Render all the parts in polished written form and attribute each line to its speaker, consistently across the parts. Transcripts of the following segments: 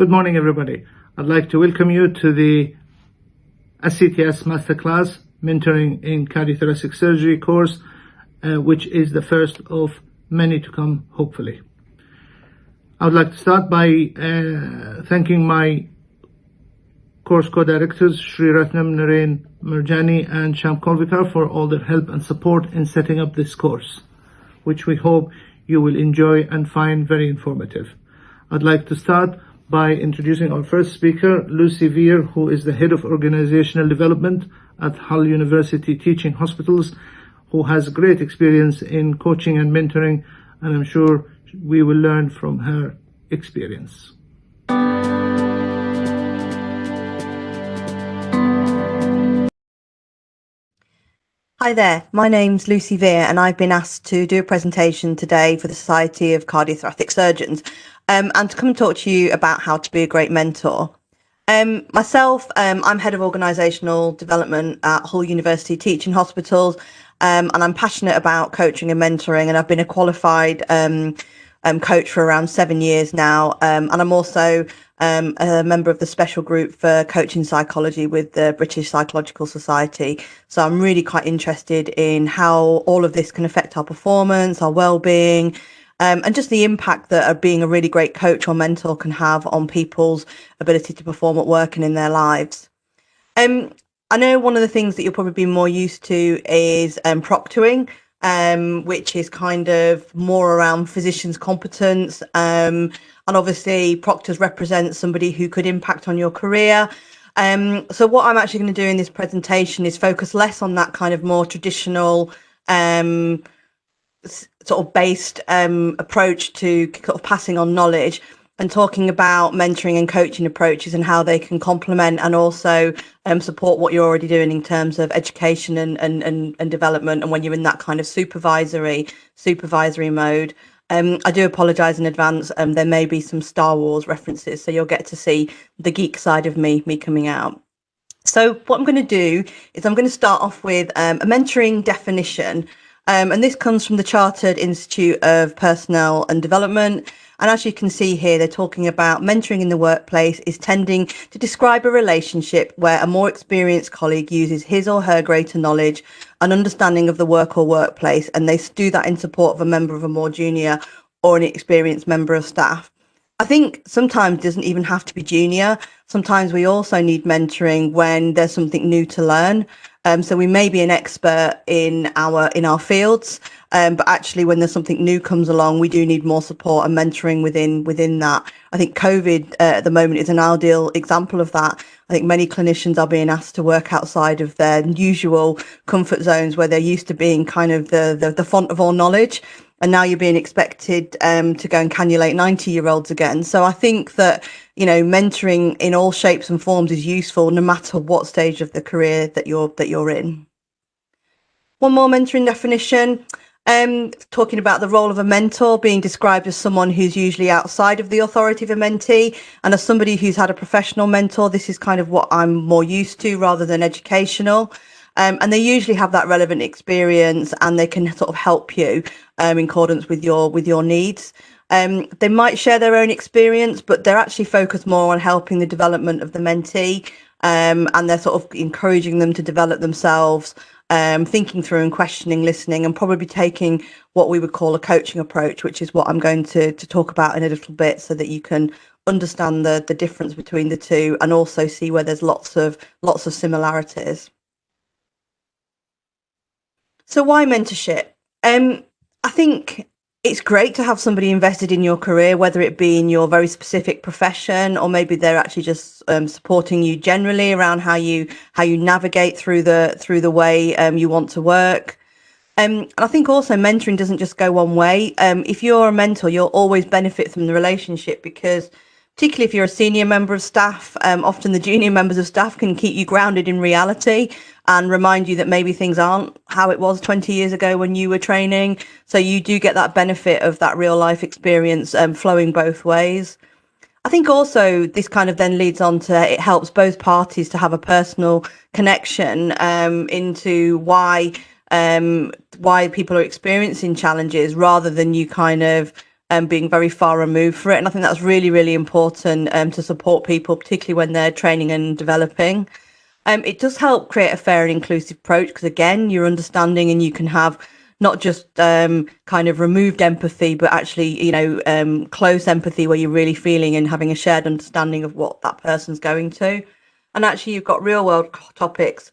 Speaker 1: Good morning, everybody. I'd like to welcome you to the SCTS Masterclass, Mentoring in Cardiothoracic Surgery course, which is the first of many to come, hopefully. I would like to start by thanking my course co-directors, Rathinam, Narain, Moorjani, and Shyam Kolvekar for all their help and support in setting up this course, which we hope you will enjoy and find very informative. I'd like to start by introducing our first speaker, Lucy Vere, who is the Head of Organizational Development at Hull University Teaching Hospitals, who has great experience in coaching and mentoring, and I'm sure we will learn from her experience.
Speaker 2: Hi there, my name's Lucy Vere and I've been asked to do a presentation today for the Society of Cardiothoracic Surgeons and to come and talk to you about how to be a great mentor. Myself, I'm Head of Organizational Development at Hull University Teaching Hospitals and I'm passionate about coaching and mentoring, and I've been a qualified coach for around 7 years now, and I'm also a member of the special group for coaching psychology with the British Psychological Society. So I'm really quite interested in how all of this can affect our performance, our well-being, and just the impact that being a really great coach or mentor can have on people's ability to perform at work and in their lives. I know one of the things that you'll probably be more used to is proctoring, which is kind of more around physicians' competence. And obviously proctors represent somebody who could impact on your career. So what I'm actually going to do in this presentation is focus less on that kind of more traditional sort of based approach to sort of passing on knowledge, and talking about mentoring and coaching approaches and how they can complement and also support what you're already doing in terms of education and development, and when you're in that kind of supervisory mode. I do apologise in advance. There may be some Star Wars references, so you'll get to see the geek side of me coming out. So what I'm going to do is I'm going to start off with a mentoring definition. And this comes from the Chartered Institute of Personnel and Development. And as you can see here, they're talking about mentoring in the workplace is tending to describe a relationship where a more experienced colleague uses his or her greater knowledge and understanding of the work or workplace, and they do that in support of a member of a more junior or an experienced member of staff. I think sometimes it doesn't even have to be junior. Sometimes we also need mentoring when there's something new to learn. So we may be an expert in our fields, but actually when there's something new comes along, we do need more support and mentoring within that. I think COVID at the moment is an ideal example of that. I think many clinicians are being asked to work outside of their usual comfort zones where they're used to being kind of the font of all knowledge. And now you're being expected to go and cannulate 90-year-olds again. So I think that, you know, mentoring in all shapes and forms is useful no matter what stage of the career that you're in. One more mentoring definition, talking about the role of a mentor being described as someone who's usually outside of the authority of a mentee. And as somebody who's had a professional mentor, this is kind of what I'm more used to rather than educational. And they usually have that relevant experience and they can sort of help you in accordance with your needs. They might share their own experience, but they're actually focused more on helping the development of the mentee, and they're sort of encouraging them to develop themselves, thinking through and questioning, listening, and probably taking what we would call a coaching approach, which is what I'm going to talk about in a little bit, so that you can understand the difference between the two and also see where there's lots of similarities. So why mentorship? I think it's great to have somebody invested in your career, whether it be in your very specific profession or maybe they're actually just supporting you generally around how you navigate through the way you want to work. And I think also mentoring doesn't just go one way. If you're a mentor, you'll always benefit from the relationship, because particularly if you're a senior member of staff, often the junior members of staff can keep you grounded in reality and remind you that maybe things aren't how it was 20 years ago when you were training. So you do get that benefit of that real life experience flowing both ways. I think also this kind of then leads on to, it helps both parties to have a personal connection into why people are experiencing challenges, rather than you kind of being very far removed from it. And I think that's really, really important to support people, particularly when they're training and developing. It does help create a fair and inclusive approach because, again, you're understanding and you can have not just kind of removed empathy, but actually, close empathy where you're really feeling and having a shared understanding of what that person's going to. And actually, you've got real world topics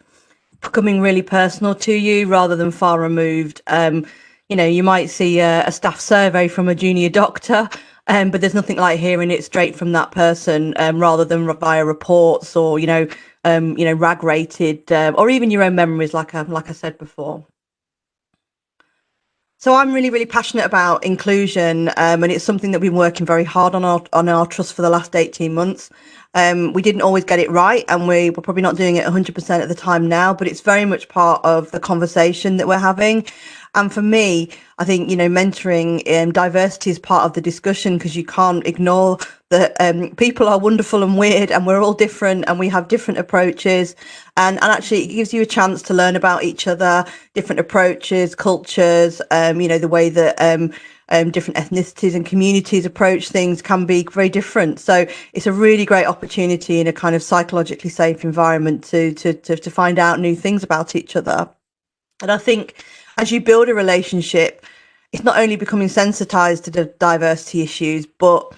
Speaker 2: becoming really personal to you rather than far removed. You might see a staff survey from a junior doctor, but there's nothing like hearing it straight from that person rather than via reports or, rag rated or even your own memories, like I said before. So I'm really, really passionate about inclusion, and it's something that we've been working very hard on our trust for the last 18 months. We didn't always get it right, and we're probably not doing it 100% at the time now, but it's very much part of the conversation that we're having. And for me, I think, mentoring diversity is part of the discussion because you can't ignore that people are wonderful and weird and we're all different and we have different approaches. And actually, it gives you a chance to learn about each other, different approaches, cultures, the way that different ethnicities and communities approach things can be very different. So it's a really great opportunity in a kind of psychologically safe environment to find out new things about each other. And I think as you build a relationship, it's not only becoming sensitized to the diversity issues, but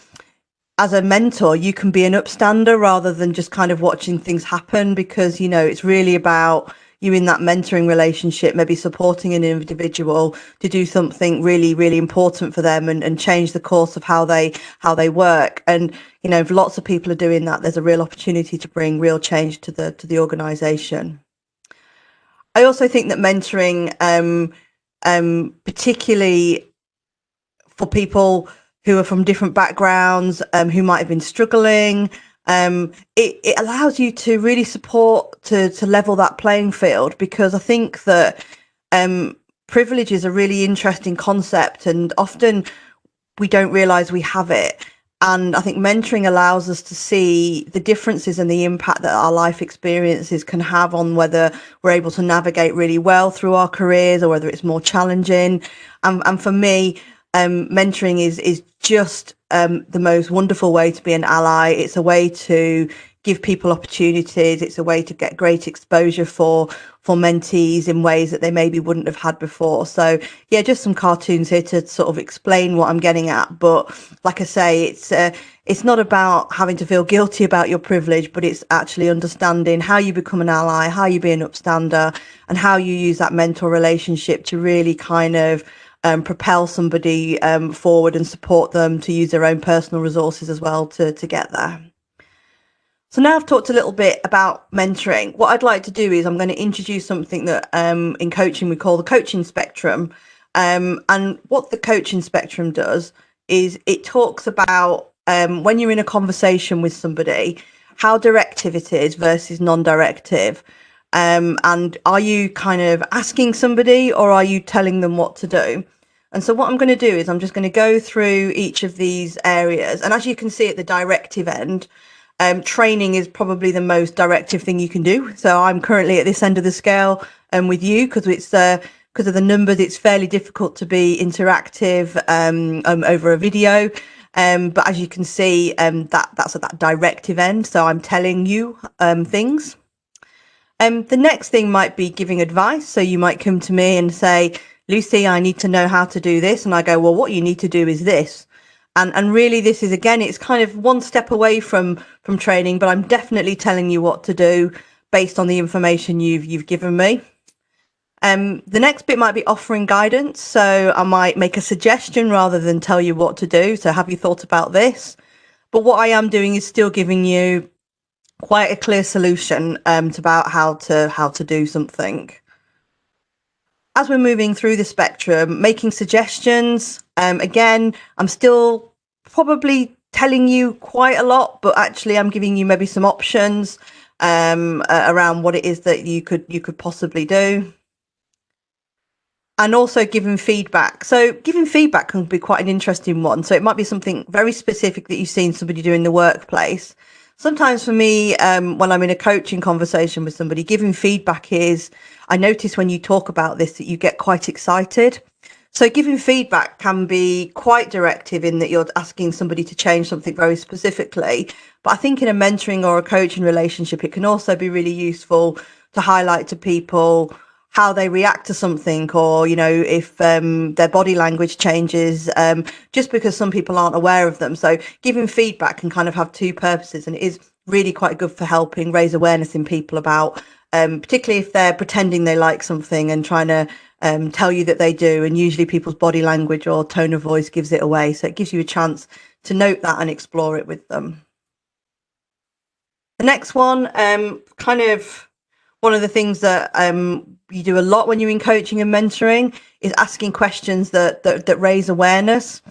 Speaker 2: as a mentor, you can be an upstander rather than just kind of watching things happen because, it's really about you in that mentoring relationship, maybe supporting an individual to do something really, really important for them and change the course of how they work. And, if lots of people are doing that, there's a real opportunity to bring real change to the organization. I also think that mentoring, particularly for people who are from different backgrounds, who might have been struggling, it allows you to really support to level that playing field, because I think that privilege is a really interesting concept and often we don't realize we have it. And I think mentoring allows us to see the differences and the impact that our life experiences can have on whether we're able to navigate really well through our careers or whether it's more challenging. And for me, mentoring is just the most wonderful way to be an ally. It's a way to give people opportunities. It's a way to get great exposure for mentees in ways that they maybe wouldn't have had before. So yeah, just some cartoons here to sort of explain what I'm getting at. But like I say, it's not about having to feel guilty about your privilege, but it's actually understanding how you become an ally, how you be an upstander, and how you use that mentor relationship to really kind of propel somebody forward and support them to use their own personal resources as well to get there. So now I've talked a little bit about mentoring. What I'd like to do is I'm going to introduce something that in coaching we call the coaching spectrum. And what the coaching spectrum does is it talks about when you're in a conversation with somebody, how directive it is versus non-directive. And are you kind of asking somebody or are you telling them what to do? And so what I'm going to do is I'm just going to go through each of these areas. And as you can see at the directive end, training is probably the most directive thing you can do. So I'm currently at this end of the scale with you because it's because of the numbers, it's fairly difficult to be interactive over a video. But as you can see, that's at that directive end. So I'm telling you things. The next thing might be giving advice. So you might come to me and say, Lucy, I need to know how to do this. And I go, well, what you need to do is this. And really, this is, again, it's kind of one step away from training, but I'm definitely telling you what to do based on the information you've given me. The next bit might be offering guidance. So I might make a suggestion rather than tell you what to do. So have you thought about this? But what I am doing is still giving you quite a clear solution about how to do something. As we're moving through the spectrum, making suggestions, again, I'm still probably telling you quite a lot, but actually I'm giving you maybe some options around what it is that you could possibly do. And also giving feedback. So giving feedback can be quite an interesting one. So it might be something very specific that you've seen somebody do in the workplace. Sometimes for me, when I'm in a coaching conversation with somebody, giving feedback is, I notice when you talk about this that you get quite excited. So giving feedback can be quite directive in that you're asking somebody to change something very specifically. But I think in a mentoring or a coaching relationship, it can also be really useful to highlight to people how they react to something, or, you know, if their body language changes, just because some people aren't aware of them. So giving feedback can kind of have two purposes, and it is really quite good for helping raise awareness in people about, particularly if they're pretending they like something and trying to tell you that they do, and usually people's body language or tone of voice gives it away. So it gives you a chance to note that and explore it with them. The next one, kind of one of the things that you do a lot when you're in coaching and mentoring is asking questions that raise awareness.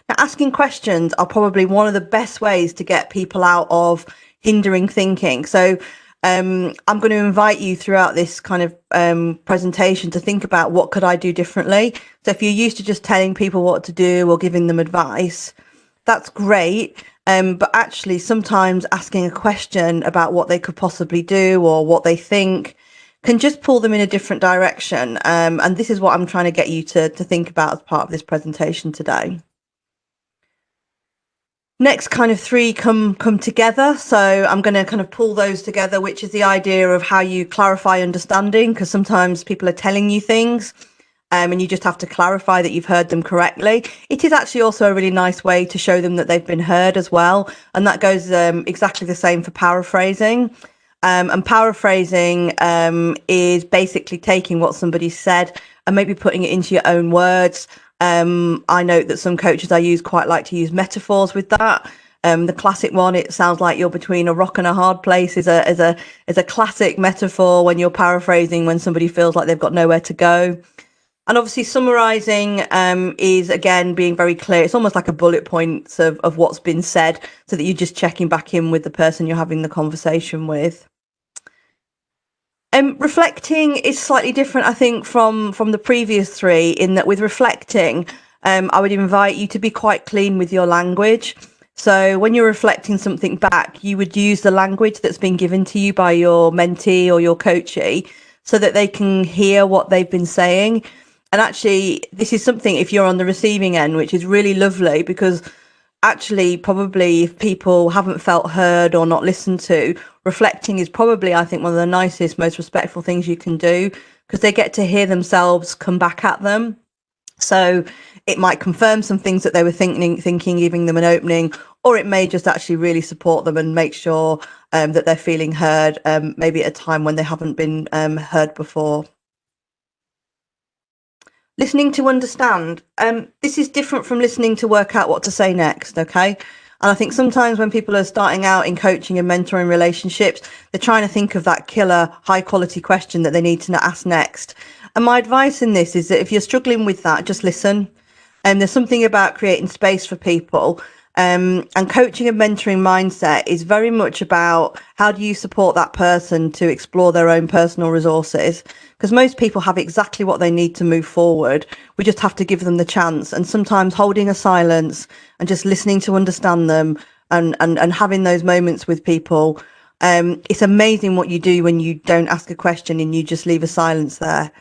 Speaker 2: Now, asking questions are probably one of the best ways to get people out of hindering thinking. So I'm going to invite you throughout this kind of presentation to think about, what could I do differently? So if you're used to just telling people what to do or giving them advice, that's great. But actually sometimes asking a question about what they could possibly do or what they think can just pull them in a different direction. And this is what I'm trying to get you to think about as part of this presentation today. Next kind of three come together. So I'm going to kind of pull those together, which is the idea of how you clarify understanding, because sometimes people are telling you things and you just have to clarify that you've heard them correctly. It is actually also a really nice way to show them that they've been heard as well. And that goes exactly the same for paraphrasing. And paraphrasing is basically taking what somebody said and maybe putting it into your own words. I note that some coaches I use quite like to use metaphors with that. The classic one, it sounds like you're between a rock and a hard place, is a classic metaphor when you're paraphrasing, when somebody feels like they've got nowhere to go. And obviously summarizing is, again, being very clear. It's almost like a bullet points of what's been said, so that you're just checking back in with the person you're having the conversation with. Reflecting is slightly different, I think, from the previous three, in that with reflecting, I would invite you to be quite clean with your language. So when you're reflecting something back, you would use the language that's been given to you by your mentee or your coachee, so that they can hear what they've been saying. And actually, this is something, if you're on the receiving end, which is really lovely, because actually, probably if people haven't felt heard or not listened to, reflecting is probably, I think, one of the nicest, most respectful things you can do, because they get to hear themselves come back at them. So it might confirm some things that they were thinking, giving them an opening, or it may just actually really support them and make sure that they're feeling heard, maybe at a time when they haven't been heard before. Listening to understand. This is different from listening to work out what to say next, okay? And I think sometimes when people are starting out in coaching and mentoring relationships, they're trying to think of that killer high quality question that they need to ask next. And my advice in this is that if you're struggling with that, just listen. And there's something about creating space for people. And coaching and mentoring mindset is very much about, how do you support that person to explore their own personal resources? Because most people have exactly what they need to move forward. We just have to give them the chance. And sometimes holding a silence and just listening to understand them, and having those moments with people. It's amazing what you do when you don't ask a question and you just leave a silence there.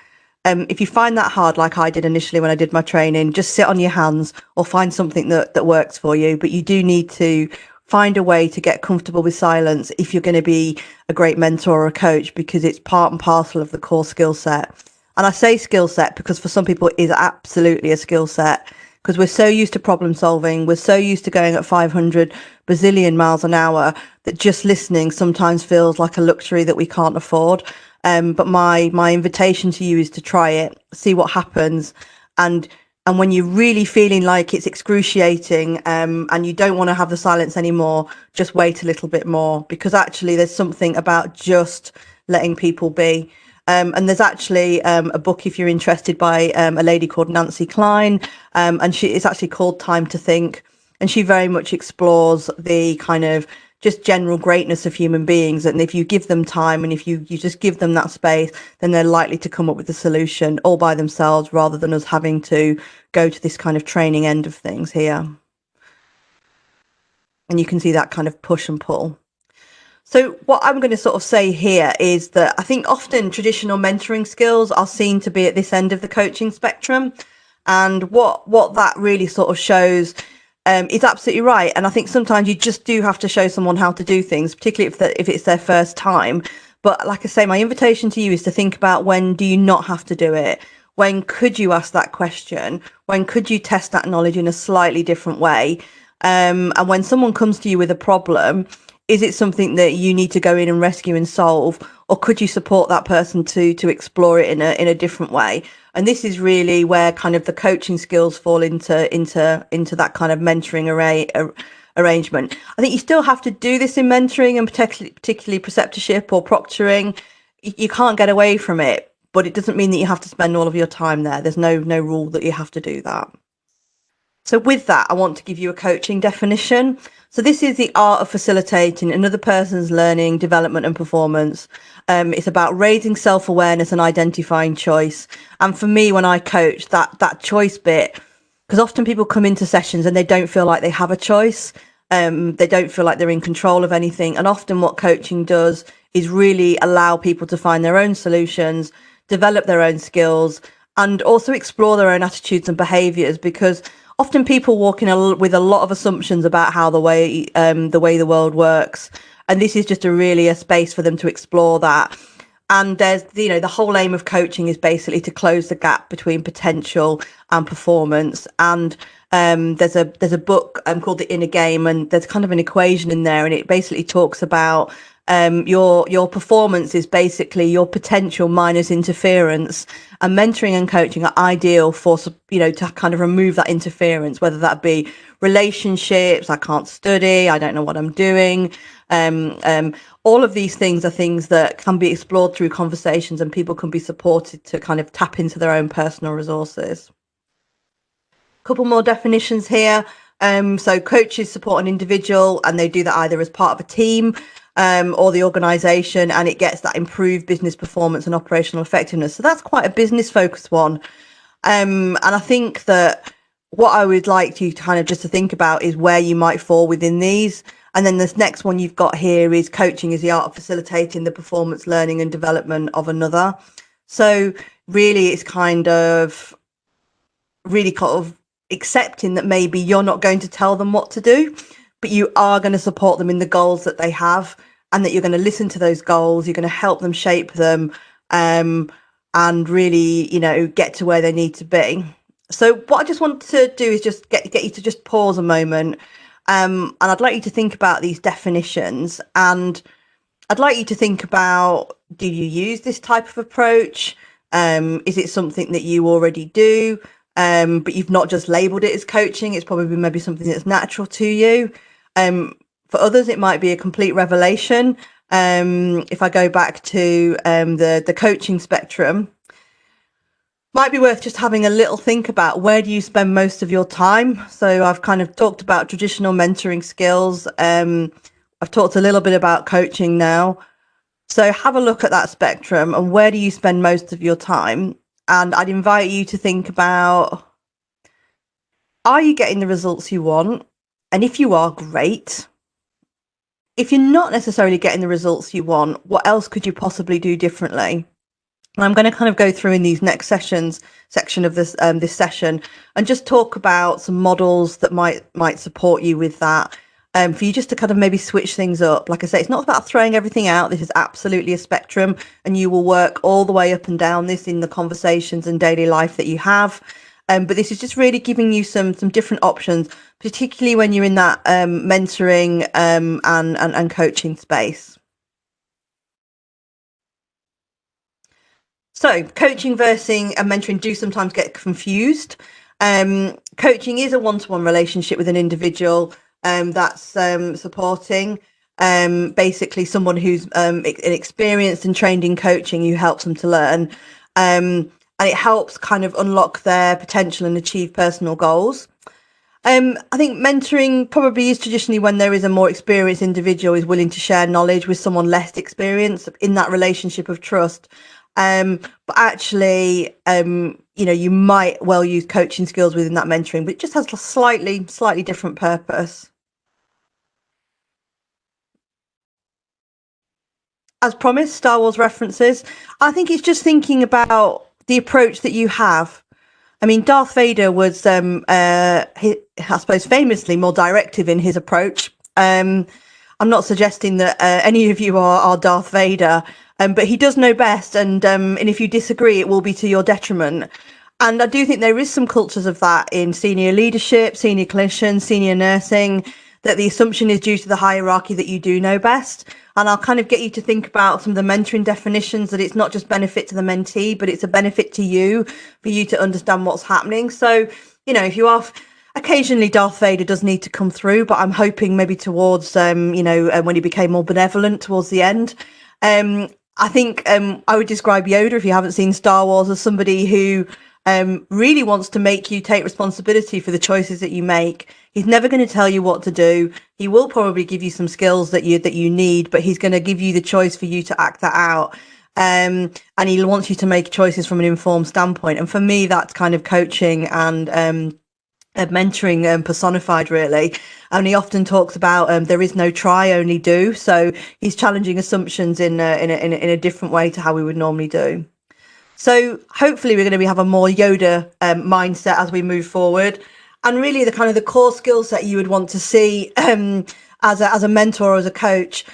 Speaker 2: If you find that hard, like I did initially when I did my training, just sit on your hands or find something that works for you. But you do need to find a way to get comfortable with silence if you're going to be a great mentor or a coach, because it's part and parcel of the core skill set. And I say skill set because for some people it is absolutely a skill set, because we're so used to problem solving. We're so used to going at 500 bazillion miles an hour that just listening sometimes feels like a luxury that we can't afford. But my invitation to you is to try it, see what happens. And when you're really feeling like it's excruciating, and you don't want to have the silence anymore, just wait a little bit more, because actually there's something about just letting people be. And there's actually a book, if you're interested, by a lady called Nancy Klein, and it's actually called Time to Think. And she very much explores the kind of just general greatness of human beings. And if you give them time, and if you just give them that space, then they're likely to come up with a solution all by themselves, rather than us having to go to this kind of training end of things here. And you can see that kind of push and pull. So what I'm going to sort of say here is that I think often traditional mentoring skills are seen to be at this end of the coaching spectrum. And what that really sort of shows is absolutely right. And I think sometimes you just do have to show someone how to do things, particularly if it's their first time. But like I say, my invitation to you is to think about, when do you not have to do it? When could you ask that question? When could you test that knowledge in a slightly different way? And when someone comes to you with a problem, is it something that you need to go in and rescue and solve, or could you support that person to explore it in a different way? And this is really where kind of the coaching skills fall into that kind of mentoring arrangement. I think you still have to do this in mentoring, and particularly preceptorship or proctoring. You can't get away from it, but it doesn't mean that you have to spend all of your time there. There's no rule that you have to do that. So with that, I want to give you a coaching definition. So this is the art of facilitating another person's learning, development and performance. It's about raising self-awareness and identifying choice. And for me, when I coach, that choice bit, because often people come into sessions and they don't feel like they have a choice. They don't feel like they're in control of anything. And often what coaching does is really allow people to find their own solutions, develop their own skills, and also explore their own attitudes and behaviours, because often people walk in with a lot of assumptions about how the way the world works, and this is just a space for them to explore that. And there's the whole aim of coaching is basically to close the gap between potential and performance. And there's a book called The Inner Game, and there's kind of an equation in there, and it basically talks about your performance is basically your potential minus interference, and mentoring and coaching are ideal for to kind of remove that interference, whether that be relationships, I can't study, I don't know what I'm doing, all of these things are things that can be explored through conversations, and people can be supported to kind of tap into their own personal resources. A couple more definitions here. So coaches support an individual, and they do that either as part of a team or the organisation, and it gets that improved business performance and operational effectiveness. So that's quite a business focused one. And I think that what I would like you to kind of just to think about is where you might fall within these. And then this next one you've got here is coaching is the art of facilitating the performance, learning and development of another. So really it's kind of accepting that maybe you're not going to tell them what to do, but you are going to support them in the goals that they have, and that you're going to listen to those goals, you're going to help them shape them, and really, get to where they need to be. So what I just want to do is just get you to just pause a moment, and I'd like you to think about these definitions, and I'd like you to think about, do you use this type of approach? Is it something that you already do? But you've not just labelled it as coaching, it's probably maybe something that's natural to you. For others, it might be a complete revelation. If I go back to the coaching spectrum, might be worth just having a little think about, where do you spend most of your time? So I've kind of talked about traditional mentoring skills. I've talked a little bit about coaching now. So have a look at that spectrum, and where do you spend most of your time? And I'd invite you to think about, are you getting the results you want? And if you are, great. If you're not necessarily getting the results you want, what else could you possibly do differently? And I'm going to kind of go through in these next section of this session, and just talk about some models that might support you with that. For you just to kind of maybe switch things up. Like I say, it's not about throwing everything out. This is absolutely a spectrum, and you will work all the way up and down this in the conversations and daily life that you have. But this is just really giving you some different options, particularly when you're in that mentoring and coaching space. So coaching versus mentoring do sometimes get confused. Coaching is a one-to-one relationship with an individual that's supporting basically someone who's experienced and trained in coaching, who helps them to learn. And it helps kind of unlock their potential and achieve personal goals. I think mentoring probably is traditionally when there is a more experienced individual who is willing to share knowledge with someone less experienced in that relationship of trust. But actually, you might well use coaching skills within that mentoring, but it just has a slightly different purpose. As promised, Star Wars references. I think it's just thinking about the approach that you have. I mean, Darth Vader was, I suppose, famously more directive in his approach. I'm not suggesting that any of you are Darth Vader, but he does know best, and if you disagree, it will be to your detriment. And I do think there is some cultures of that in senior leadership, senior clinicians, senior nursing, that the assumption is due to the hierarchy that you do know best. And I'll kind of get you to think about some of the mentoring definitions, that it's not just benefit to the mentee, but it's a benefit to you for you to understand what's happening. So, if you are occasionally, Darth Vader does need to come through, but I'm hoping maybe towards, when he became more benevolent towards the end. I think I would describe Yoda, if you haven't seen Star Wars, as somebody who really wants to make you take responsibility for the choices that you make. He's never going to tell you what to do. He will probably give you some skills that you need, but he's going to give you the choice for you to act that out. And he wants you to make choices from an informed standpoint. And for me, that's kind of coaching and mentoring personified, really. And he often talks about there is no try, only do. So he's challenging assumptions in a different way to how we would normally do. So hopefully we're going to have a more Yoda mindset as we move forward, and really the kind of the core skill set you would want to see as a mentor or as a coach.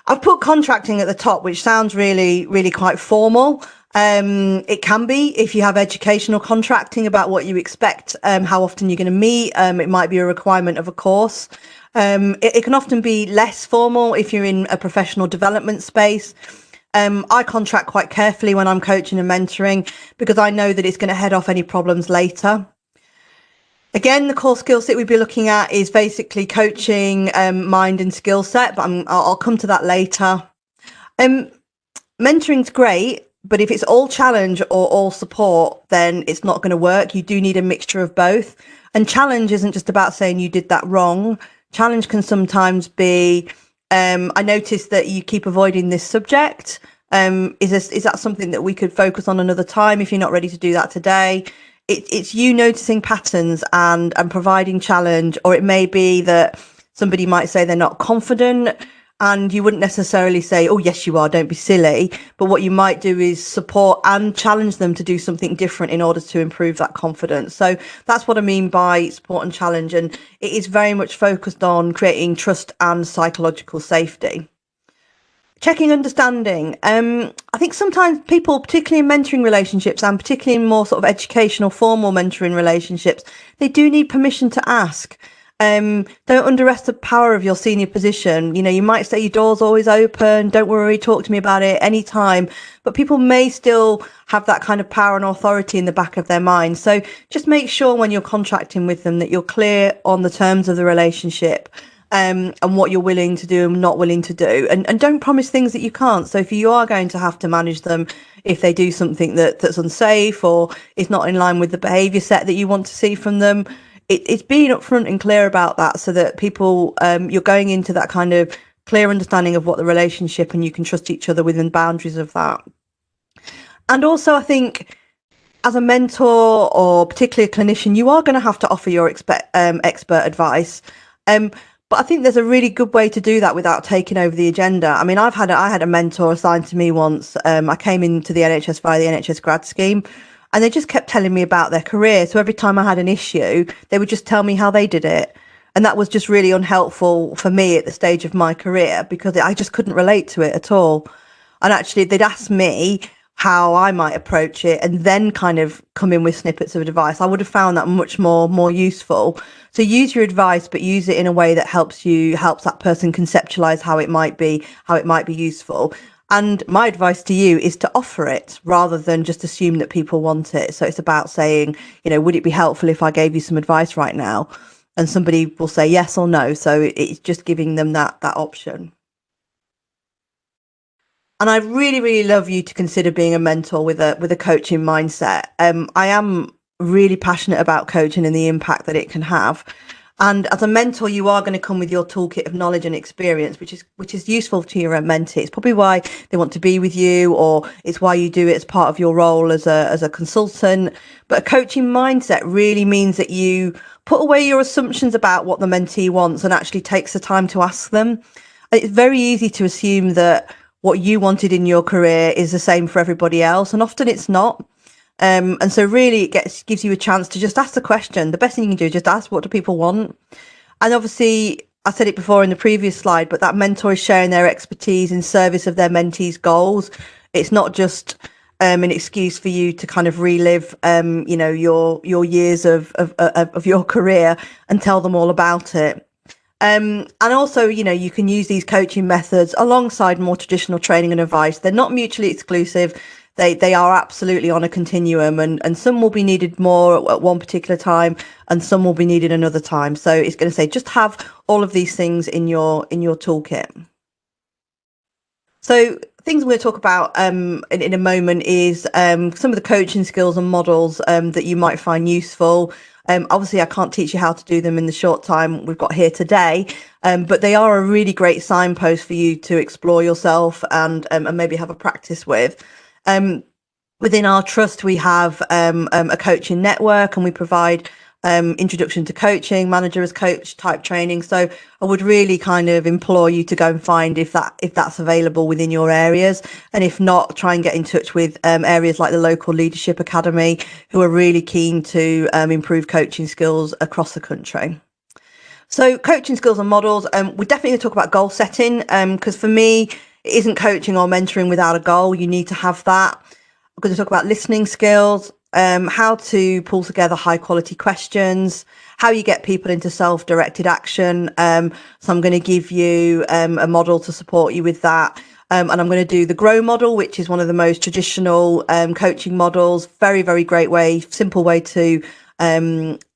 Speaker 2: I've put contracting at the top, which sounds really, really quite formal. It can be if you have educational contracting about what you expect, how often you're going to meet. It might be a requirement of a course. It can often be less formal if you're in a professional development space. I contract quite carefully when I'm coaching and mentoring, because I know that it's going to head off any problems later. Again, the core skill set we'd be looking at is basically coaching, mind and skill set, but I'll come to that later. Mentoring's great, but if it's all challenge or all support, then it's not going to work. You do need a mixture of both. And challenge isn't just about saying you did that wrong. Challenge can sometimes be, I noticed that you keep avoiding this subject. Is that something that we could focus on another time if you're not ready to do that today? It's you noticing patterns and providing challenge, or it may be that somebody might say they're not confident, and you wouldn't necessarily say, oh, yes, you are, don't be silly. But what you might do is support and challenge them to do something different in order to improve that confidence. So that's what I mean by support and challenge. And it is very much focused on creating trust and psychological safety. Checking understanding. I think sometimes people, particularly in mentoring relationships and particularly in more sort of educational, formal mentoring relationships, they do need permission to ask. Don't underestimate the power of your senior position. You might say your door's always open, don't worry, talk to me about it anytime, but people may still have that kind of power and authority in the back of their mind. So just make sure when you're contracting with them that you're clear on the terms of the relationship, and what you're willing to do and not willing to do, and don't promise things that you can't. So if you are going to have to manage them, if they do something that's unsafe or is not in line with the behaviour set that you want to see from them, it's being upfront and clear about that, so that people, you're going into that kind of clear understanding of what the relationship, and you can trust each other within boundaries of that. And also, I think as a mentor or particularly a clinician, you are going to have to offer your expert advice. But I think there's a really good way to do that without taking over the agenda. I mean, I had a mentor assigned to me once. I came into the NHS via the NHS grad scheme, and they just kept telling me about their career. So every time I had an issue, they would just tell me how they did it. And that was just really unhelpful for me at the stage of my career, because I just couldn't relate to it at all. And actually, they'd ask me how I might approach it and then kind of come in with snippets of advice. I would have found that much more useful. So use your advice, but use it in a way that helps that person conceptualize how it might be useful. And my advice to you is to offer it rather than just assume that people want it. So it's about saying, would it be helpful if I gave you some advice right now? And somebody will say yes or no. So it's just giving them that option. And I really, really love you to consider being a mentor with a coaching mindset. I am really passionate about coaching and the impact that it can have. And as a mentor, you are going to come with your toolkit of knowledge and experience, which is useful to your mentee. It's probably why they want to be with you, or it's why you do it as part of your role as a consultant. But a coaching mindset really means that you put away your assumptions about what the mentee wants and actually takes the time to ask them. It's very easy to assume that what you wanted in your career is the same for everybody else, and often it's not. And so really it gives you a chance to just ask the question. The best thing you can do is just ask, what do people want? And obviously, I said it before in the previous slide, but that mentor is sharing their expertise in service of their mentees' goals. It's not just an excuse for you to kind of relive, your years of your career and tell them all about it. And also, you can use these coaching methods alongside more traditional training and advice. They're not mutually exclusive. They are absolutely on a continuum, and some will be needed more at one particular time and some will be needed another time. So it's going to say just have all of these things in your toolkit. So things we're going to talk about in a moment is some of the coaching skills and models that you might find useful. Obviously, I can't teach you how to do them in the short time we've got here today, but they are a really great signpost for you to explore yourself and maybe have a practice with. Within our trust, we have a coaching network, and we provide introduction to coaching, manager as coach type training. So I would really kind of implore you to go and find if that's available within your areas, and if not, try and get in touch with areas like the local leadership academy, who are really keen to improve coaching skills across the country. So coaching skills and models, we're definitely going to talk about goal setting, because for me, it isn't coaching or mentoring without a goal. You need to have that. We're going to talk about listening skills, how to pull together high quality questions, how you get people into self-directed action. So I'm going to give you a model to support you with that. And I'm going to do the GROW model, which is one of the most traditional coaching models. Very, very great way, simple way to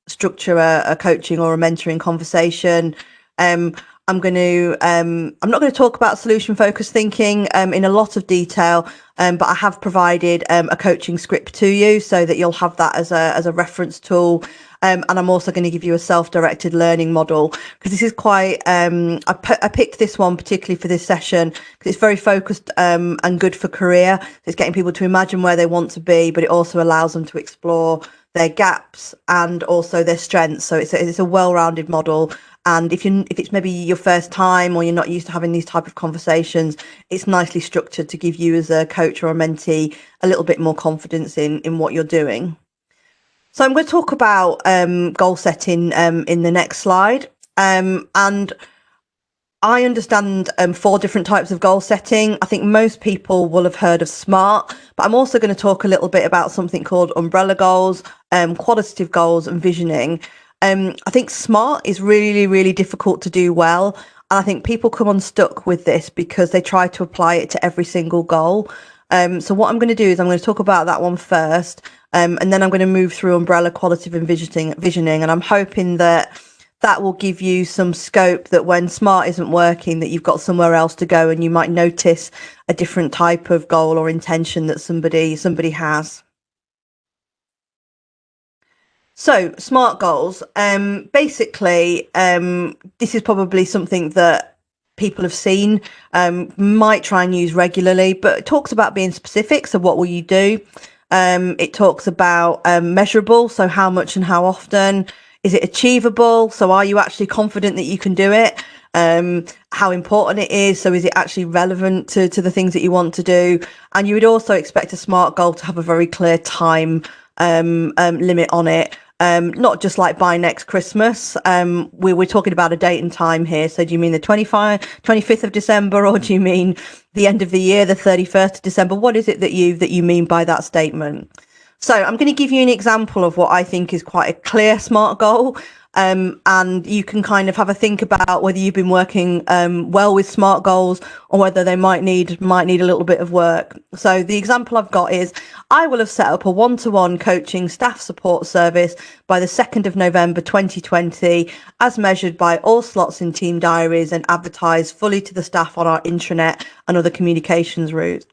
Speaker 2: structure a coaching or a mentoring conversation. I'm not going to talk about solution focused thinking in a lot of detail, but I have provided a coaching script to you so that you'll have that as a reference tool. And I'm also going to give you a self-directed learning model, because this is quite, I picked this one particularly for this session because it's very focused and good for career. It's getting people to imagine where they want to be, but it also allows them to explore their gaps and also their strengths. So it's a well-rounded model. And if it's maybe your first time or you're not used to having these type of conversations, it's nicely structured to give you as a coach or a mentee a little bit more confidence in what you're doing. So I'm going to talk about goal setting in the next slide. And I understand 4 different types of goal setting. I think most people will have heard of SMART, but I'm also going to talk a little bit about something called umbrella goals, qualitative goals and visioning. I think SMART is really, really difficult to do well. And I think people come unstuck with this because they try to apply it to every single goal. So what I'm going to do is I'm going to talk about that one first, and then I'm going to move through umbrella, qualitative and visioning. And I'm hoping that will give you some scope that when SMART isn't working, that you've got somewhere else to go, and you might notice a different type of goal or intention that somebody has. So SMART goals, basically, this is probably something that people have seen, might try and use regularly, but it talks about being specific. So what will you do? It talks about measurable. So how much and how often? Is it achievable? So are you actually confident that you can do it? How important it is. So is it actually relevant to the things that you want to do? And you would also expect a SMART goal to have a very clear time limit on it. Not just like by next Christmas. We're talking about a date and time here. So do you mean the 25th of December, or do you mean the end of the year, the 31st of December? What is it that you mean by that statement? So I'm going to give you an example of what I think is quite a clear SMART goal. And you can kind of have a think about whether you've been working well with SMART goals, or whether they might need a little bit of work. So the example I've got is, I will have set up a one-to-one coaching staff support service by the 2nd of November 2020, as measured by all slots in team diaries and advertised fully to the staff on our intranet and other communications routes.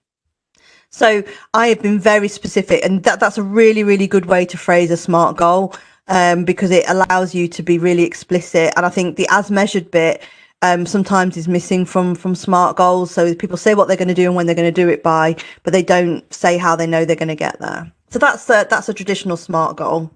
Speaker 2: So I have been very specific, and that's a really, really good way to phrase a SMART goal. Because it allows you to be really explicit. And I think the as measured bit sometimes is missing from SMART goals. So people say what they're going to do and when they're going to do it by, but they don't say how they know they're going to get there. So that's a traditional SMART goal.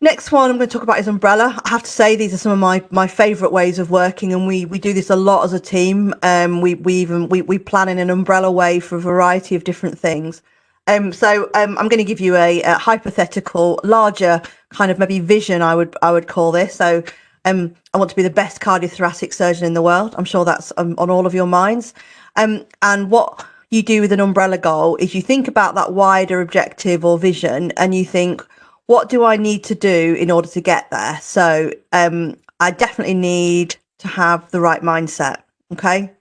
Speaker 2: Next one I'm going to talk about is umbrella. I have to say, these are some of my favourite ways of working, and we do this a lot as a team. We plan in an umbrella way for a variety of different things. I'm going to give you a hypothetical, larger kind of maybe vision. I would call this. So, I want to be the best cardiothoracic surgeon in the world. I'm sure that's on all of your minds. And what you do with an umbrella goal is you think about that wider objective or vision, and you think, what do I need to do in order to get there? So, I definitely need to have the right mindset. Okay.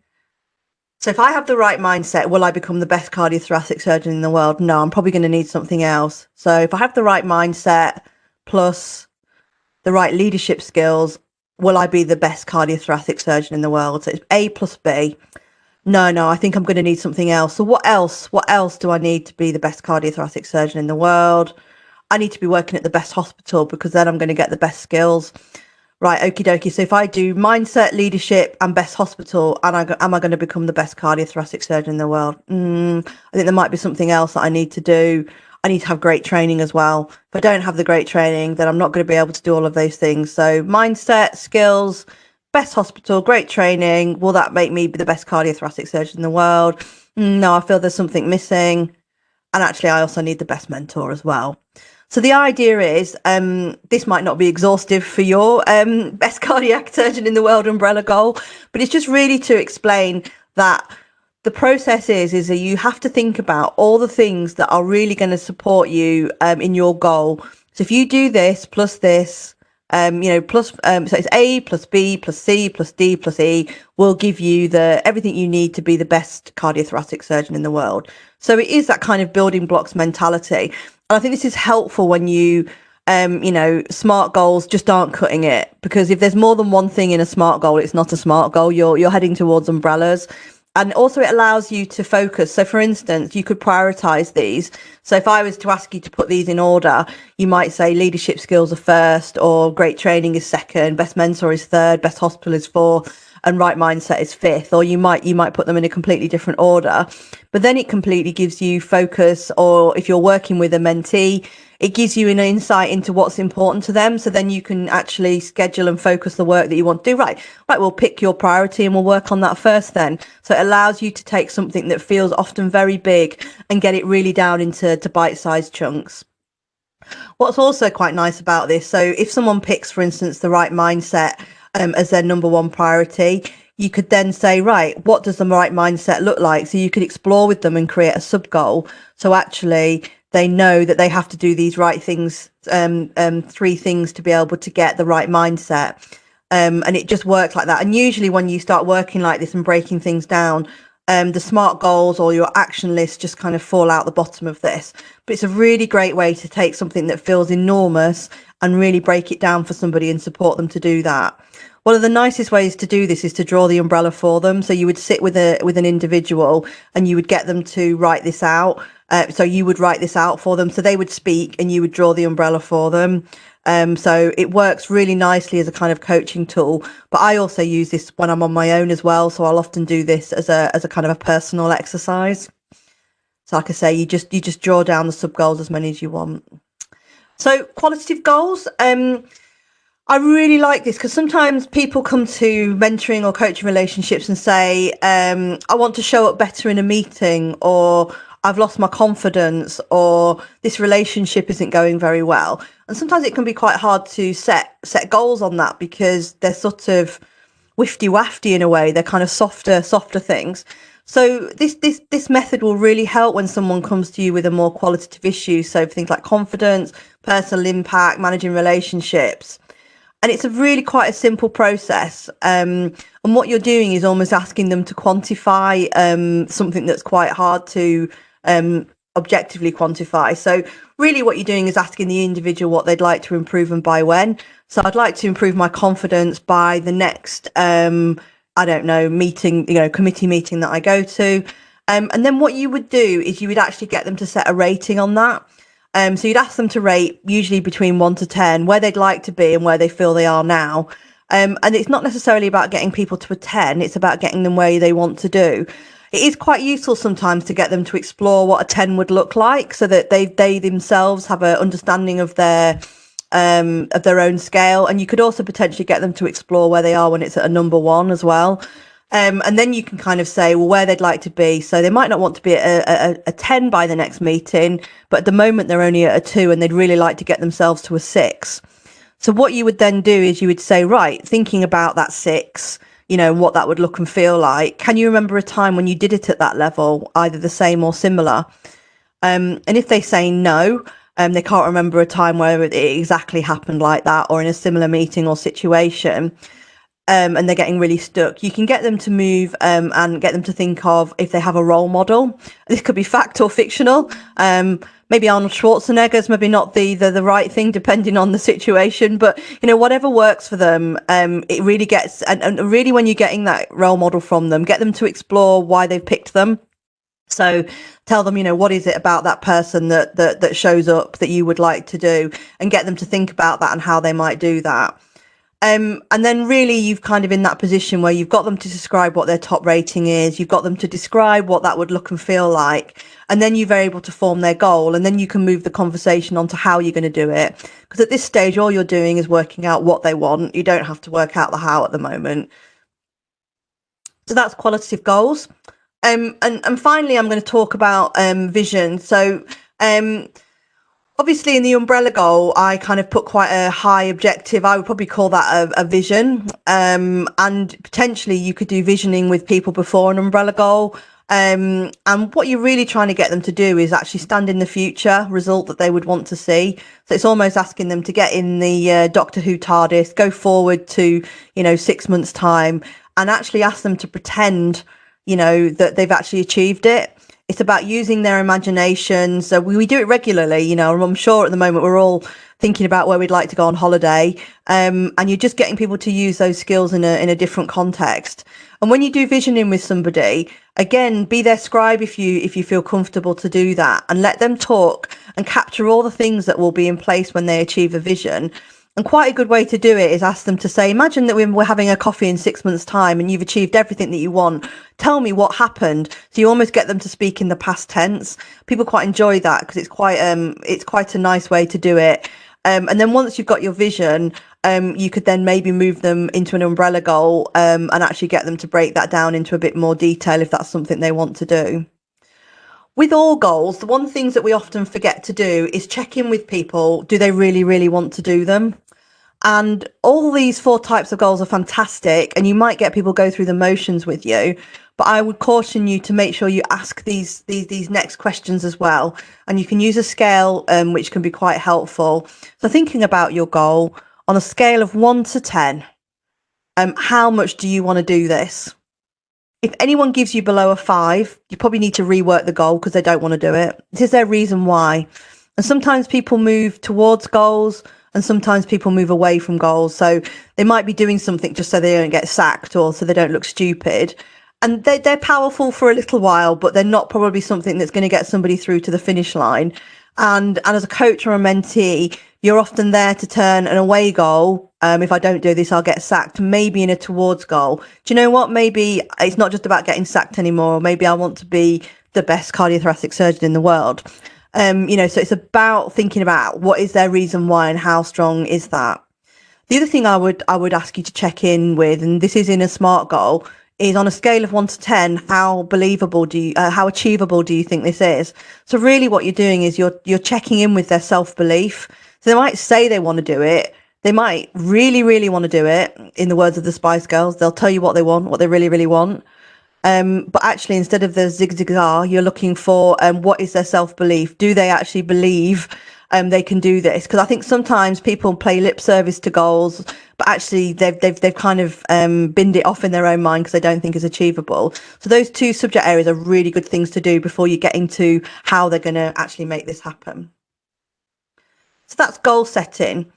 Speaker 2: So if I have the right mindset, will I become the best cardiothoracic surgeon in the world? No, I'm probably going to need something else. So if I have the right mindset plus the right leadership skills, will I be the best cardiothoracic surgeon in the world? So it's A plus B. No, I think I'm going to need something else. So what else? What else do I need to be the best cardiothoracic surgeon in the world? I need to be working at the best hospital, because then I'm going to get the best skills. Right, okie dokie. So if I do mindset, leadership, and best hospital, and am I going to become the best cardiothoracic surgeon in the world? I think there might be something else that I need to do. I need to have great training as well. If I don't have the great training, then I'm not going to be able to do all of those things. So mindset, skills, best hospital, great training. Will that make me be the best cardiothoracic surgeon in the world? No, I feel there's something missing. And actually, I also need the best mentor as well. So the idea is, this might not be exhaustive for your best cardiac surgeon in the world umbrella goal, but it's just really to explain that the process is that you have to think about all the things that are really going to support you in your goal. So if you do this plus this, so it's A plus B plus C plus D plus E will give you everything you need to be the best cardiothoracic surgeon in the world. So it is that kind of building blocks mentality. And I think this is helpful when you, SMART goals just aren't cutting it, because if there's more than one thing in a SMART goal, it's not a SMART goal. You're heading towards umbrellas. And also it allows you to focus. So for instance, you could prioritize these. So if I was to ask you to put these in order, you might say leadership skills are first, or great training is second, best mentor is third, best hospital is fourth, and right mindset is fifth. Or you might put them in a completely different order. But then it completely gives you focus, or if you're working with a mentee, it gives you an insight into what's important to them. So then you can actually schedule and focus the work that you want to do. Right, we'll pick your priority and we'll work on that first then. So it allows you to take something that feels often very big and get it really down into bite-sized chunks. What's also quite nice about this, so if someone picks, for instance, the right mindset as their number one priority, you could then say, right, what does the right mindset look like? So you could explore with them and create a sub goal. So actually they know that they have to do these right things, 3 things to be able to get the right mindset. And it just works like that. And usually when you start working like this and breaking things down, the SMART goals or your action list just kind of fall out the bottom of this. But it's a really great way to take something that feels enormous and really break it down for somebody and support them to do that. One of the nicest ways to do this is to draw the umbrella for them. So you would sit with an individual and you would get them to write this out. So you would write this out for them. So they would speak and you would draw the umbrella for them. So it works really nicely as a kind of coaching tool. But I also use this when I'm on my own as well. So I'll often do this as a kind of a personal exercise. So like I say, you just draw down the sub goals as many as you want. So qualitative goals. I really like this because sometimes people come to mentoring or coaching relationships and say, I want to show up better in a meeting, or I've lost my confidence, or this relationship isn't going very well. And sometimes it can be quite hard to set goals on that because they're sort of wifty-wafty in a way. They're kind of softer things. So this method will really help when someone comes to you with a more qualitative issue. So things like confidence, personal impact, managing relationships. And it's really quite a simple process. And what you're doing is almost asking them to quantify something that's quite hard to objectively quantify. So really what you're doing is asking the individual what they'd like to improve and by when. So I'd like to improve my confidence by the next, meeting, committee meeting that I go to. And then what you would do is you would actually get them to set a rating on that. So you'd ask them to rate usually between 1 to 10, where they'd like to be and where they feel they are now. And it's not necessarily about getting people to a 10. It's about getting them where they want to do. It is quite useful sometimes to get them to explore what a 10 would look like so that they themselves have an understanding of their own scale. And you could also potentially get them to explore where they are when it's at a number 1 as well. And then you can kind of say, well, where they'd like to be. So they might not want to be at a 10 by the next meeting, but at the moment they're only at a 2 and they'd really like to get themselves to a 6. So what you would then do is you would say, right, thinking about that 6, what that would look and feel like. Can you remember a time when you did it at that level, either the same or similar? And if they say no, they can't remember a time where it exactly happened like that or in a similar meeting or situation, and they're getting really stuck, you can get them to move and get them to think of if they have a role model. This could be fact or fictional. Maybe Arnold Schwarzenegger's maybe not the right thing depending on the situation, but whatever works for them. It really gets and really when you're getting that role model from them, get them to explore why they've picked them. So tell them, what is it about that person that shows up that you would like to do, and get them to think about that and how they might do that. And then really you've kind of in that position where you've got them to describe what their top rating is. You've got them to describe what that would look and feel like. And then you're able to form their goal. And then you can move the conversation on to how you're going to do it. Because at this stage, all you're doing is working out what they want. You don't have to work out the how at the moment. So that's qualitative goals. And finally, I'm going to talk about vision. So obviously in the umbrella goal, I kind of put quite a high objective. I would probably call that a vision. And potentially you could do visioning with people before an umbrella goal. And what you're really trying to get them to do is actually stand in the future result that they would want to see. So it's almost asking them to get in the Doctor Who TARDIS, go forward to, 6 months time, and actually ask them to pretend, that they've actually achieved it. It's about using their imagination. So we do it regularly, I'm sure at the moment we're all thinking about where we'd like to go on holiday. And you're just getting people to use those skills in a different context. And when you do visioning with somebody, again, be their scribe if you feel comfortable to do that, and let them talk and capture all the things that will be in place when they achieve a vision. And quite a good way to do it is ask them to say, imagine that we're having a coffee in 6 months' time and you've achieved everything that you want. Tell me what happened. So you almost get them to speak in the past tense. People quite enjoy that because it's quite a nice way to do it. And then once you've got your vision, you could then maybe move them into an umbrella goal and actually get them to break that down into a bit more detail if that's something they want to do. With all goals, the one things that we often forget to do is check in with people. Do they really, really want to do them? And all these 4 types of goals are fantastic, and you might get people go through the motions with you, but I would caution you to make sure you ask these next questions as well. And you can use a scale which can be quite helpful. So thinking about your goal on a scale of 1 to 10, how much do you want to do this? If anyone gives you below a 5, you probably need to rework the goal because they don't want to do it. This is their reason why. And sometimes people move towards goals and sometimes people move away from goals. So they might be doing something just so they don't get sacked or so they don't look stupid. And they're powerful for a little while, but they're not probably something that's going to get somebody through to the finish line. And as a coach or a mentee, you're often there to turn an away goal. If I don't do this, I'll get sacked. Maybe in a towards goal. Do you know what? Maybe it's not just about getting sacked anymore. Maybe I want to be the best cardiothoracic surgeon in the world. So it's about thinking about what is their reason why and how strong is that. The other thing I would ask you to check in with, and this is in a SMART goal, is on a scale of 1 to 10, how achievable do you think this is? So really what you're doing is you're checking in with their self-belief. So they might say they want to do it. They might really, really want to do it. In the words of the Spice Girls, they'll tell you what they want, what they really, really want. But actually, instead of the zig-zag-zag, you're looking for what is their self-belief? Do they actually believe they can do this? Because I think sometimes people play lip service to goals, but actually they've kind of binned it off in their own mind because they don't think it's achievable. So those 2 subject areas are really good things to do before you get into how they're going to actually make this happen. So that's goal setting.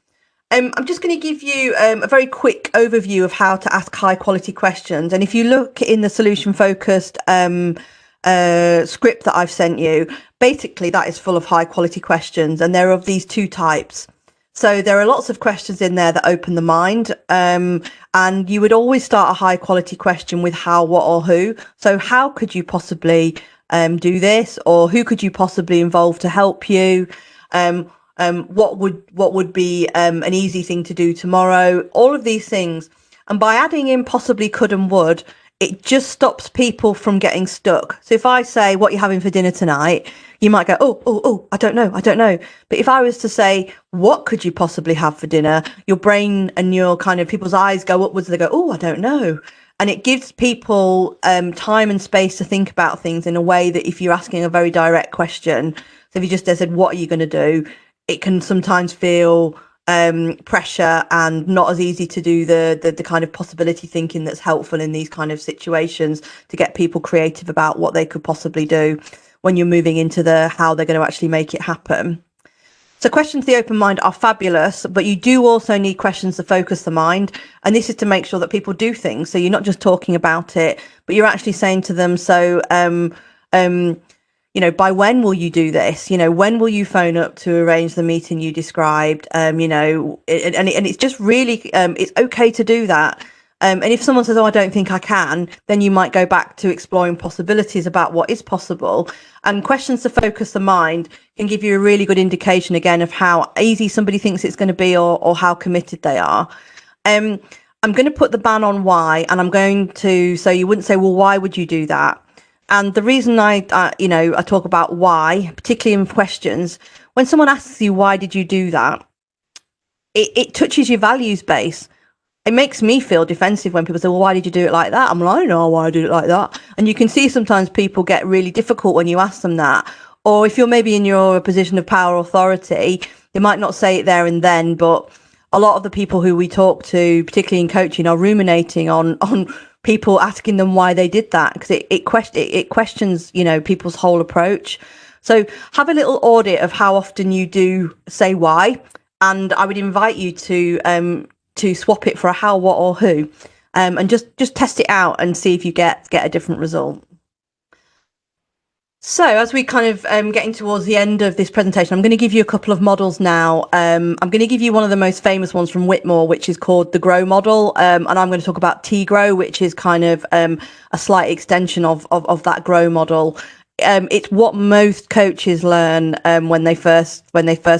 Speaker 2: I'm just going to give you a very quick overview of how to ask high quality questions. And if you look in the solution focused script that I've sent you, basically that is full of high quality questions, and they're of these 2 types. So there are lots of questions in there that open the mind, and you would always start a high quality question with how, what, or who. So how could you possibly do this, or who could you possibly involve to help you? What would be an easy thing to do tomorrow? All of these things. And by adding in possibly, could and would, it just stops people from getting stuck. So if I say, what are you having for dinner tonight? You might go, oh, I don't know. But if I was to say, what could you possibly have for dinner? Your brain and your kind of people's eyes go upwards. They go, oh, I don't know. And it gives people time and space to think about things in a way that if you're asking a very direct question, so if you just said, what are you going to do? It can sometimes feel pressure and not as easy to do the kind of possibility thinking that's helpful in these kind of situations to get people creative about what they could possibly do when you're moving into the how they're going to actually make it happen. So questions to the open mind are fabulous, but you do also need questions to focus the mind. And this is to make sure that people do things. So you're not just talking about it, but you're actually saying to them, so, by when will you do this? When will you phone up to arrange the meeting you described? And it's just really, it's okay to do that. And if someone says, oh, I don't think I can, then you might go back to exploring possibilities about what is possible. And questions to focus the mind can give you a really good indication, again, of how easy somebody thinks it's going to be or how committed they are. I'm going to put the ban on why, and I'm going to, so you wouldn't say, well, why would you do that? And the reason I talk about why, particularly in questions, when someone asks you, why did you do that? It touches your values base. It makes me feel defensive when people say, well, why did you do it like that? I'm like, I don't know why I did it like that. And you can see sometimes people get really difficult when you ask them that. Or if you're maybe in your position of power or authority, they might not say it there and then, but a lot of the people who we talk to, particularly in coaching, are ruminating on people asking them why they did that, because it questions, people's whole approach. So have a little audit of how often you do say why, and I would invite you to swap it for a how, what, or who, and just test it out and see if you get a different result. So as we kind of getting towards the end of this presentation, I'm going to give you a couple of models now. I'm going to give you one of the most famous ones from Whitmore, which is called the GROW model. And I'm going to talk about T-GROW, which is kind of a slight extension of that GROW model. It's what most coaches learn when they first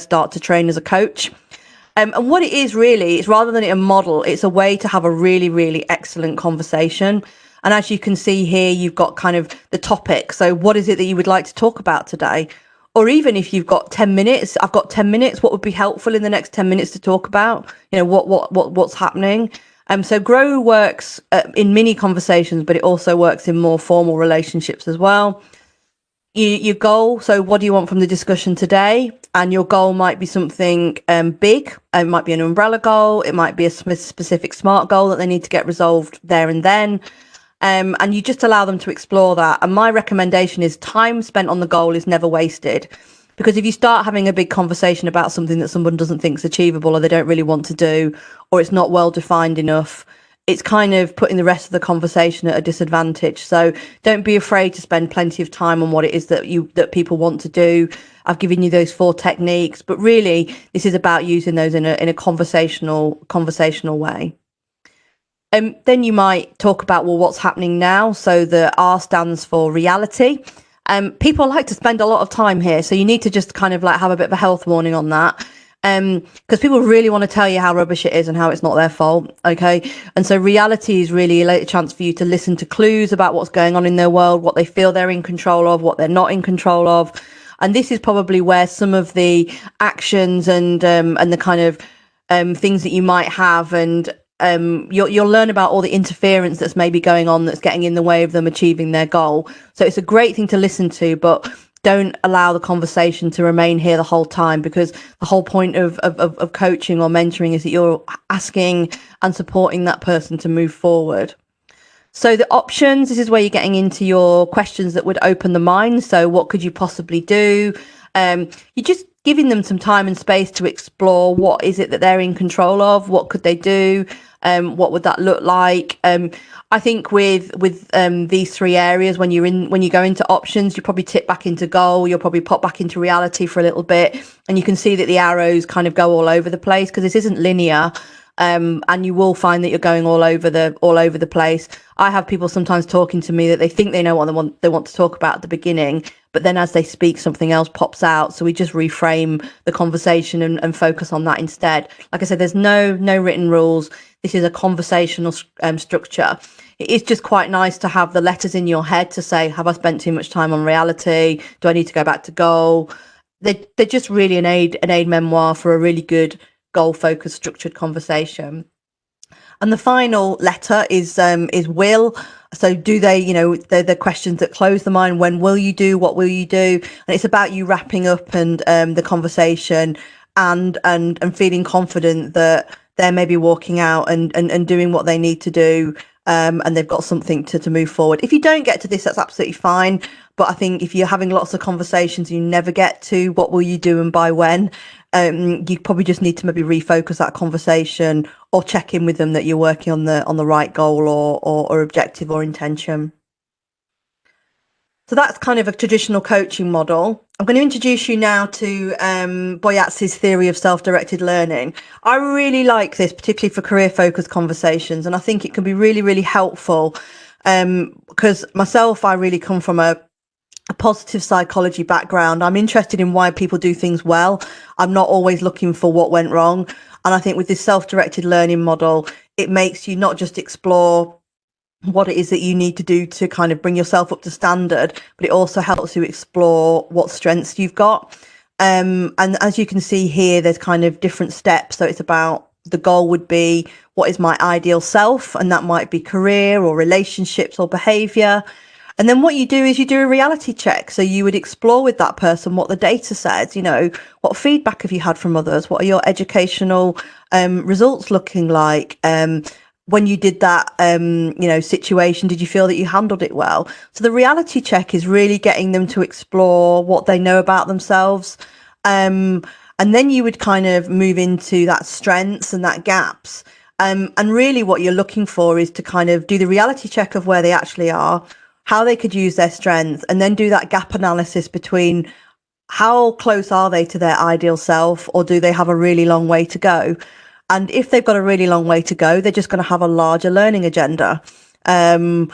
Speaker 2: start to train as a coach. And what it is really, it's rather than a model, it's a way to have a really, really excellent conversation. And as you can see here, you've got kind of the topic. So what is it that you would like to talk about today? Or even if you've got 10 minutes, I've got 10 minutes, what would be helpful in the next 10 minutes to talk about? What's happening? So GROW works in mini conversations, but it also works in more formal relationships as well. Your goal, so what do you want from the discussion today? And your goal might be something big. It might be an umbrella goal. It might be a specific SMART goal that they need to get resolved there and then. And you just allow them to explore that. And my recommendation is time spent on the goal is never wasted. Because if you start having a big conversation about something that someone doesn't think is achievable or they don't really want to do, or it's not well defined enough, it's kind of putting the rest of the conversation at a disadvantage. So don't be afraid to spend plenty of time on what it is that people want to do. I've given you those 4 techniques, but really this is about using those in a conversational way. Then you might talk about, well, what's happening now? So the R stands for reality. People like to spend a lot of time here, so you need to just kind of like have a bit of a health warning on that. Because people really want to tell you how rubbish it is and how it's not their fault. Okay. And so reality is really a chance for you to listen to clues about what's going on in their world, what they feel they're in control of, what they're not in control of. And this is probably where some of the actions and the kind of things that you might have, and you'll learn about all the interference that's maybe going on that's getting in the way of them achieving their goal. So it's a great thing to listen to, but don't allow the conversation to remain here the whole time, because the whole point of coaching or mentoring is that you're asking and supporting that person to move forward. So the options, this is where you're getting into your questions that would open the mind. So what could you possibly do? You're just giving them some time and space to explore what is it that they're in control of, what could they do, what would that look like. I think with these 3 areas, when you go into options, you probably tip back into goal, you'll probably pop back into reality for a little bit, and you can see that the arrows kind of go all over the place because this isn't linear. And you will find that you're going all over the place. I have people sometimes talking to me that they think they know what they want to talk about at the beginning, but then as they speak, something else pops out. So we just reframe the conversation and focus on that instead. Like I said, there's no written rules. This is a conversational structure. it is just quite nice to have the letters in your head to say, have I spent too much time on reality? Do I need to go back to goal? They're just really an aid memoir for a really good goal-focused, structured conversation. And the final letter is will. So do they, you know, they're the questions that close the mind. When will you do? What will you do? And it's about you wrapping up and the conversation and feeling confident that they're maybe walking out and doing what they need to do. And they've got something to move forward. If you don't get to this, that's absolutely fine. But I think if you're having lots of conversations, you never get to what will you do and by when, you probably just need to maybe refocus that conversation or check in with them that you're working on the right goal or objective or intention. So that's kind of a traditional coaching model. I'm going to introduce you now to Boyatz's theory of self-directed learning. I really like this, particularly for career-focused conversations, and I think it can be really, really helpful because myself, I really come from a positive psychology background. I'm interested in why people do things well. I'm not always looking for what went wrong. And I think with this self-directed learning model, it makes you not just explore what it is that you need to do to kind of bring yourself up to standard, but it also helps you explore what strengths you've got. And as you can see here, there's kind of different steps. So it's about the goal would be, what is my ideal self? And that might be career or relationships or behavior. And then what you do is you do a reality check. So you would explore with that person what the data says, you know, what feedback have you had from others? What are your educational results looking like? When you did that, you know, situation, did you feel that you handled it well? So the reality check is really getting them to explore what they know about themselves. And then you would kind of move into that strengths and that gaps. And really what you're looking for is to kind of do the reality check of where they actually are, how they could use their strengths, and then do that gap analysis between how close are they to their ideal self, or do they have a really long way to go? And if they've got a really long way to go, they're just going to have a larger learning agenda. The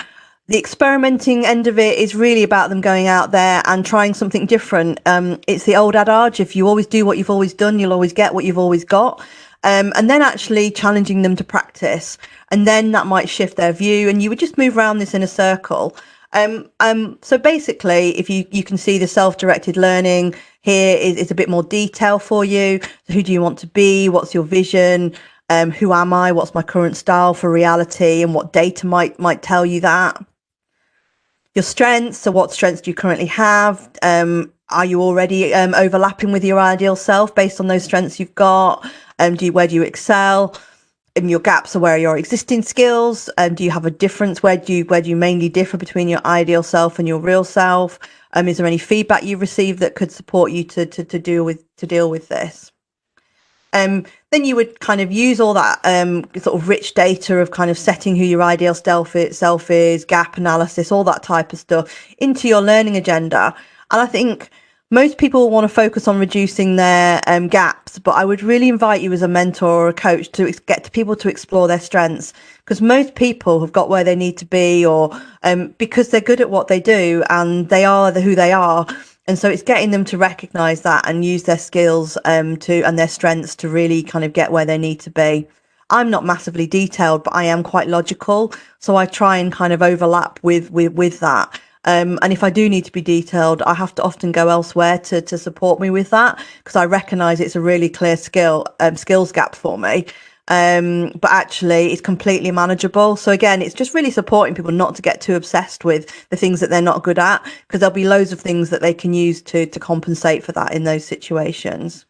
Speaker 2: experimenting end of it is really about them going out there and trying something different. It's the old adage, if you always do what you've always done, you'll always get what you've always got. And then actually challenging them to practice. And then that might shift their view, and you would just move around this in a circle. So basically, if you can see the self-directed learning here is a bit more detail for you. So who do you want to be? What's your vision? Who am I? What's my current style for reality? And what data might tell you that? Your strengths. So what strengths do you currently have? Are you already overlapping with your ideal self based on those strengths you've got? Where do you excel? Your gaps are where are your existing skills. Do you have a difference? Where do you mainly differ between your ideal self and your real self? Is there any feedback you've received that could support you to deal with this? Then you would kind of use all that sort of rich data of kind of setting who your ideal self is, gap analysis, all that type of stuff into your learning agenda. And I think most people want to focus on reducing their gaps, but I would really invite you as a mentor or a coach to get to people to explore their strengths, because most people have got where they need to be, or because they're good at what they do and they are who they are. And so it's getting them to recognize that and use their skills and their strengths to really kind of get where they need to be. I'm not massively detailed, but I am quite logical. So I try and kind of overlap with that. And if I do need to be detailed, I have to often go elsewhere to support me with that, because I recognise it's a really clear skills gap for me. But actually it's completely manageable. So again, it's just really supporting people not to get too obsessed with the things that they're not good at, because there'll be loads of things that they can use to compensate for that in those situations.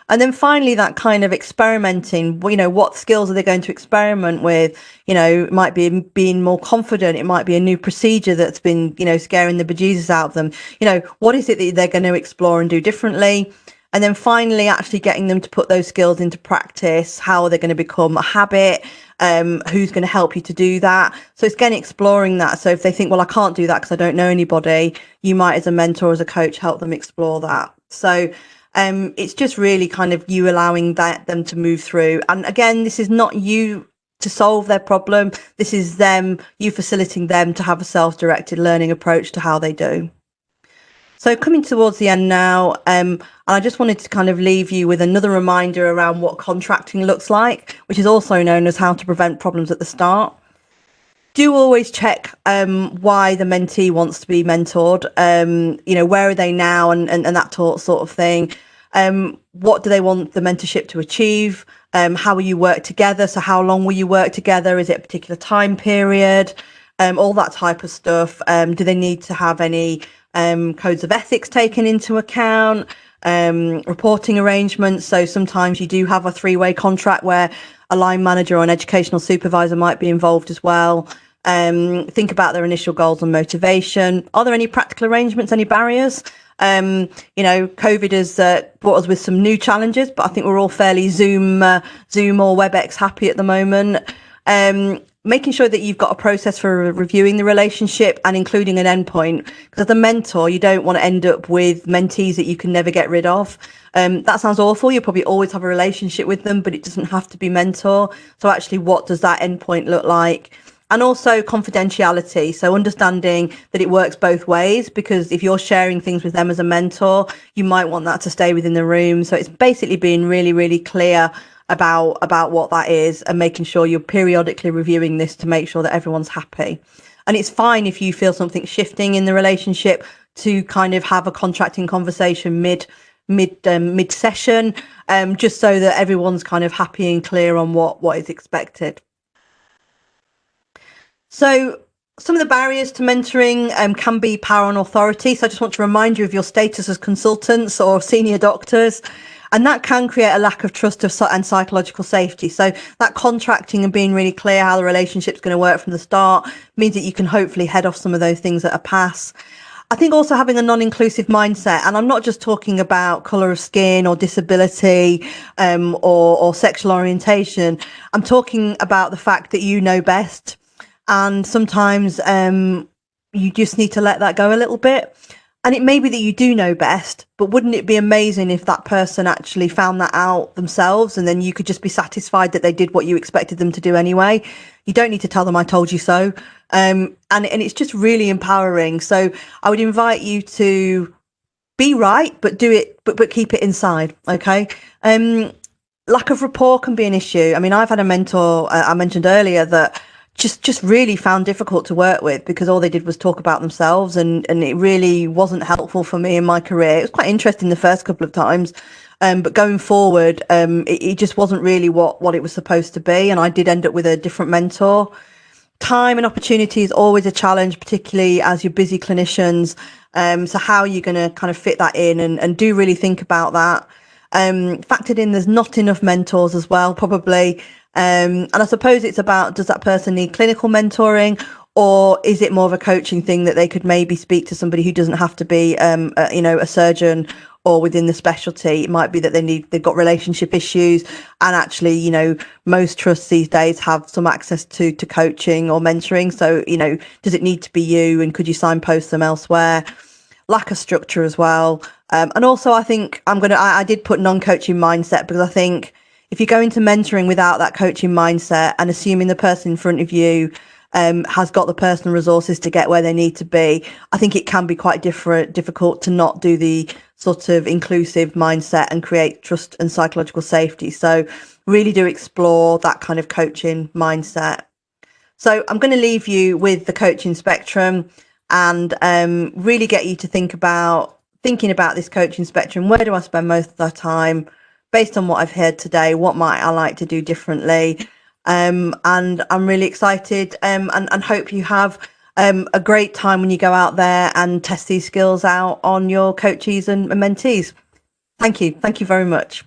Speaker 2: And then finally, that kind of experimenting, you know, what skills are they going to experiment with? You know, it might be being more confident. It might be a new procedure that's been, you know, scaring the bejesus out of them. You know, what is it that they're going to explore and do differently? And then finally, actually getting them to put those skills into practice. How are they going to become a habit? Who's going to help you to do that? So it's again exploring that. So if they think, well, I can't do that because I don't know anybody, you might, as a mentor, as a coach, help them explore that. So it's just really kind of you allowing them to move through. And again, this is not you to solve their problem. This is you facilitating them to have a self-directed learning approach to how they do. So coming towards the end now, and I just wanted to kind of leave you with another reminder around what contracting looks like, which is also known as how to prevent problems at the start. Do always check why the mentee wants to be mentored. Where are they now, and that sort of thing. What do they want the mentorship to achieve? How will you work together? So how long will you work together? Is it a particular time period? All that type of stuff. Do they need to have any codes of ethics taken into account? Reporting arrangements. So sometimes you do have a 3-way contract where a line manager or an educational supervisor might be involved as well. Think about their initial goals and motivation. Are there any practical arrangements, any barriers? COVID has brought us with some new challenges, but I think we're all fairly Zoom or WebEx happy at the moment. Making sure that you've got a process for reviewing the relationship and including an endpoint, because as a mentor, you don't want to end up with mentees that you can never get rid of. That sounds awful. You'll probably always have a relationship with them, but it doesn't have to be mentor. So actually, what does that endpoint look like? And also confidentiality. So understanding that it works both ways, because if you're sharing things with them as a mentor, you might want that to stay within the room. So it's basically being really, really clear about what that is, and making sure you're periodically reviewing this to make sure that everyone's happy. And it's fine if you feel something shifting in the relationship to kind of have a contracting conversation mid session, just so that everyone's kind of happy and clear on what is expected. So some of the barriers to mentoring can be power and authority. So I just want to remind you of your status as consultants or senior doctors. And that can create a lack of trust and psychological safety. So that contracting and being really clear how the relationship's going to work from the start means that you can hopefully head off some of those things at a pass. I think also having a non-inclusive mindset, and I'm not just talking about colour of skin or disability or sexual orientation. I'm talking about the fact that you know best. And sometimes you just need to let that go a little bit. And it may be that you do know best, but wouldn't it be amazing if that person actually found that out themselves, and then you could just be satisfied that they did what you expected them to do anyway? You don't need to tell them I told you so. And it's just really empowering. So I would invite you to be right, but do it, but keep it inside. Okay. Lack of rapport can be an issue. I mean, I've had a mentor I mentioned earlier that just really found difficult to work with, because all they did was talk about themselves, and it really wasn't helpful for me in my career. It was quite interesting the first couple of times, but going forward, it just wasn't really what it was supposed to be, and I did end up with a different mentor. Time and opportunity is always a challenge, particularly as you're busy clinicians. So how are you going to kind of fit that in, and do really think about that. Factored in, there's not enough mentors as well, probably. And I suppose it's about, does that person need clinical mentoring, or is it more of a coaching thing that they could maybe speak to somebody who doesn't have to be, a surgeon or within the specialty? It might be that they've got relationship issues, and actually, most trusts these days have some access to coaching or mentoring. So, does it need to be you, and could you signpost them elsewhere? Lack of structure as well. And also, I think I did put non-coaching mindset, because I think if you go into mentoring without that coaching mindset and assuming the person in front of you has got the personal resources to get where they need to be, I think it can be quite difficult to not do the sort of inclusive mindset and create trust and psychological safety. So really do explore that kind of coaching mindset. So I'm going to leave you with the coaching spectrum, and really get you to thinking about this coaching spectrum. Where do I spend most of the time? Based on what I've heard today, what might I like to do differently? And I'm really excited and hope you have a great time when you go out there and test these skills out on your coaches and mentees. Thank you. Thank you very much.